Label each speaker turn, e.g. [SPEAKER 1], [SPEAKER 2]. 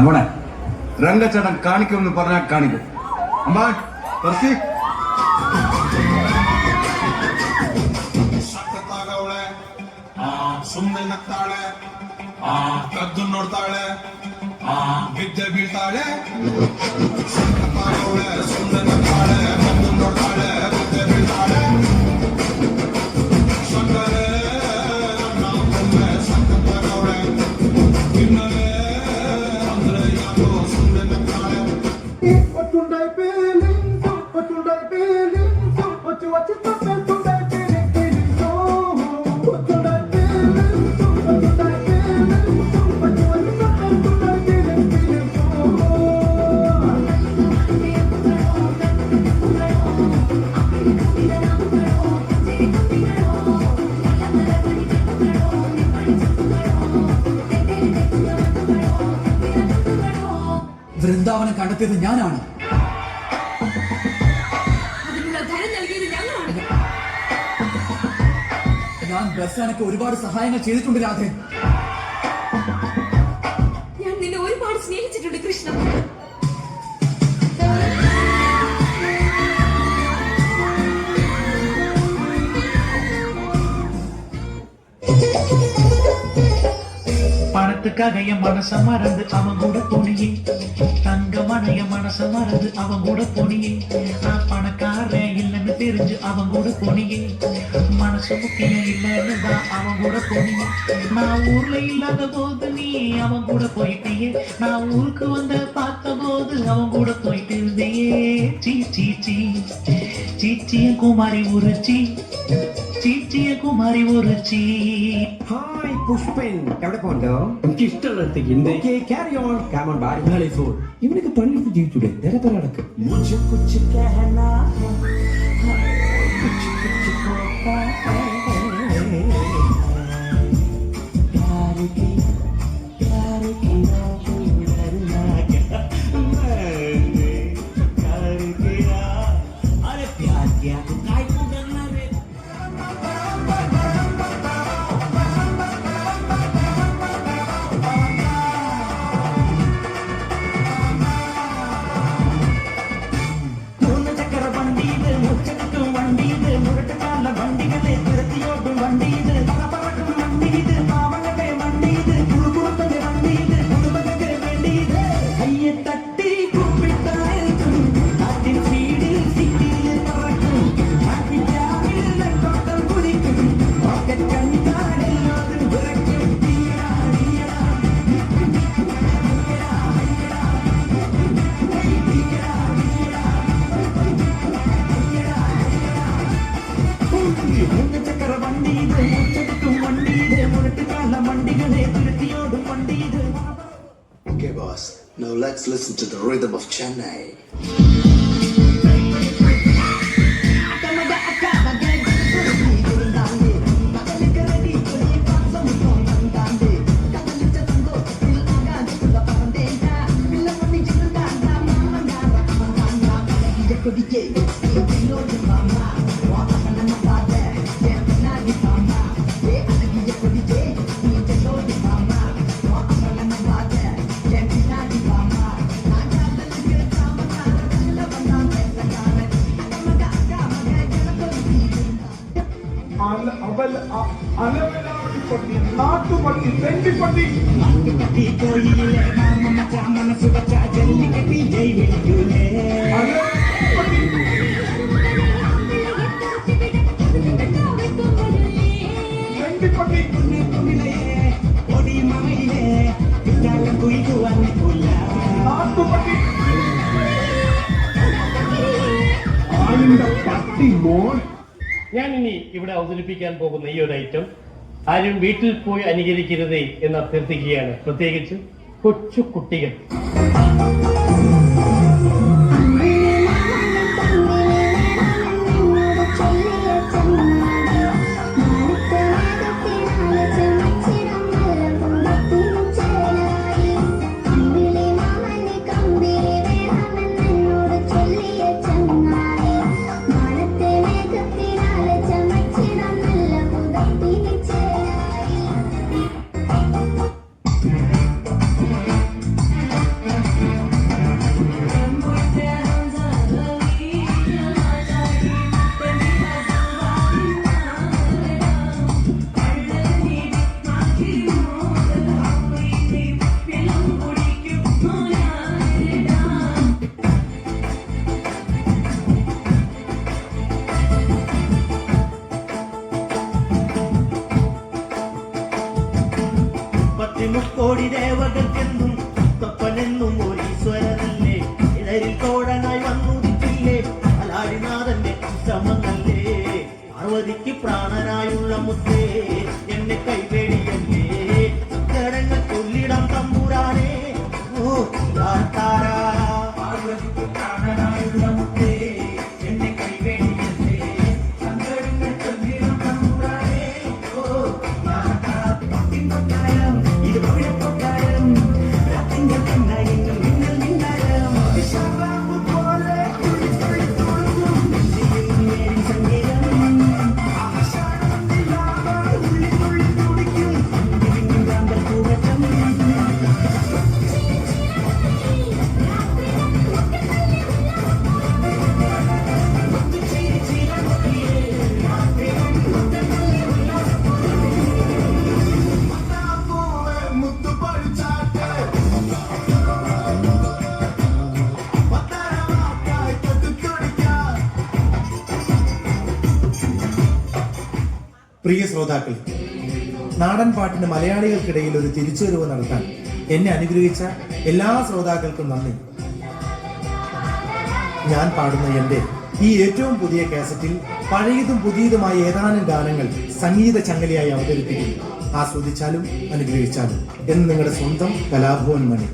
[SPEAKER 1] മോനെ രംഗച്ചേട്ടൻ കാണിക്കുമെന്ന് പറഞ്ഞാൽ കാണിക്കും. അമ്മ തുറസി
[SPEAKER 2] ಸಖತ್ತಾಗವಳೆ, ಸುಮ್ಮನೆ ನಗ್ತಾಳೆ, ಕದ್ದು ನೋಡ್ತಾಳೆ, ಬಿದ್ದೆ ಬೀಳ್ತಾಳೆ. ಸಖತ್ತಾಗವಳೆ, ಸುಮ್ಮನೆ ನಗ್ತಾಳೆ, ಕದ್ದು ನೋಡ್ತಾಳೆ, ಬಿದ್ದೆ ಬೀಳ್ತಾಳೆ. ಸಕ್ಕರೆ ಒಮ್ಮೆ ಸಖತ್ತಾಗವಳೆ, ಇನ್ನವೇ ಅಂದ್ರೆ ಯಾಕೋ ಸುಮ್ಮನೆ ನಗ್ತಾಳೆ.
[SPEAKER 3] വൃന്ദാവനം കണ്ടെത്തിയത് ഞാനാണ്. ഞാൻ ബസ്സാനൊക്കെ ഒരുപാട് സഹായങ്ങൾ ചെയ്തിട്ടുണ്ട് രാധേ.
[SPEAKER 4] ഞാൻ നിന്നെ ഒരുപാട് സ്നേഹിച്ചിട്ടുണ്ട് കൃഷ്ണ.
[SPEAKER 5] பணத்துக்காக என் மனச மறந்து அவன் கூட போனியே, தங்கமனைய மனச மறந்து அவன் கூட போனியே, நான் பணக்காரன் இல்லைன்னு தெரிஞ்சு அவன் கூட போனியே, மனசு முக்கியம் இல்லைன்னு தான் அவன் கூட போனியே, நான் ஊர்ல இல்லாத போது நீ அவன் கூட போயிட்டியே, நான் ஊருக்கு வந்த பார்த்த போது அவன் கூட போயிட்டு இருந்தியே. சீ சீ சீ சீச்சிய குமாரி ஒரு ചീച്ചിയ കുമാരി ഒരു ചീ.
[SPEAKER 6] ഹായ് പുഷ്പൻ, എവിടെ പോണ്ടോ? എനിക്ക് ഇഷ്ടമുള്ളടത്തേക്ക് എന്തൊക്കെ ക്യാരി ഓൺ കം ഓൺ ബാരി നാളെ ഫോർ ഇവനൊക്കെ പണിയെടുത്ത് ജീവിച്ചൂടെ? നേരെ പറ അടക്ക്.
[SPEAKER 5] മുझे कुछ कहना है, कुछ कुछ होता है, प्यार किया डरना क्या, मैंने प्यार किया, अरे प्यार किया तो काय को डरना रे.
[SPEAKER 7] Okay, boss. Now let's listen to the rhythm of Chennai.
[SPEAKER 2] നാട്ടുപട്ടി തെണ്ടിപ്പട്ടി
[SPEAKER 5] മനസ്സ് വച്ച ജല്ലിക്കെട്ടി ജയ് വിളിക്കൂലേ.
[SPEAKER 2] തെണ്ടിപ്പട്ടി
[SPEAKER 5] ഒടി മയിലേ കുയിക്കുവാൻ
[SPEAKER 2] നാട്ടുപട്ടി ആളിന്റെ പട്ടി മോൻ.
[SPEAKER 8] ഞാൻ ഇനി ഇവിടെ അവതരിപ്പിക്കാൻ പോകുന്ന ഈ ഒരു ഐറ്റം ആരും വീട്ടിൽ പോയി അനുകരിക്കരുതേ എന്ന് അഭ്യർത്ഥിക്കുകയാണ്, പ്രത്യേകിച്ച് കൊച്ചു കുട്ടികൾ.
[SPEAKER 5] ദേവകൾക്കെന്നും തൊപ്പനെന്നും ഒരു ഈശ്വരനല്ലേ ഇടരിൽ തോഴനായി വന്നുദിക്കില്ലേ അലാടിനാഥന്റെ ശ്രമങ്ങളേ പാർവതിക്ക് പ്രാണനായുള്ള മുത്തേ എന്നെ കൈവേടിയല്ലേ കടങ്ങൾ കൊല്ലിടം തമ്പുരാനേ ഓ താരാ പാർവതിക്ക് പ്രാണനായുള്ള മുത്തേ എന്നെ കൈവേടിയല്ലേ സങ്കടങ്ങൾ കൊല്ലിടം തമ്പുരാനേ ഓ കൊട്ടാരം ഇത് കൊട്ടാരം രാത്രിങ്ങൾ പിന്നായങ്ങൾ മിന്നൽ മിന്നാരം വിശ്വാമ്പു പോലെ സംഗീതം
[SPEAKER 9] പ്രിയ ശ്രോതാക്കൾ, നാടൻ പാട്ടിന് മലയാളികൾക്കിടയിൽ ഒരു തിരിച്ചുവരവ് നടത്താൻ എന്നെ അനുഗ്രഹിച്ച എല്ലാ ശ്രോതാക്കൾക്കും നന്ദി. ഞാൻ പാടുന്ന എൻ്റെ ഈ ഏറ്റവും പുതിയ കാസറ്റിൽ പഴയതും പുതിയതുമായ ഏതാനും ഗാനങ്ങൾ സംഗീത ചങ്ങലയായി അവതരിപ്പിക്കും. ആസ്വദിച്ചാലും അനുഗ്രഹിച്ചാലും എന്ന് നിങ്ങളുടെ സ്വന്തം കലാഭവൻ മണി.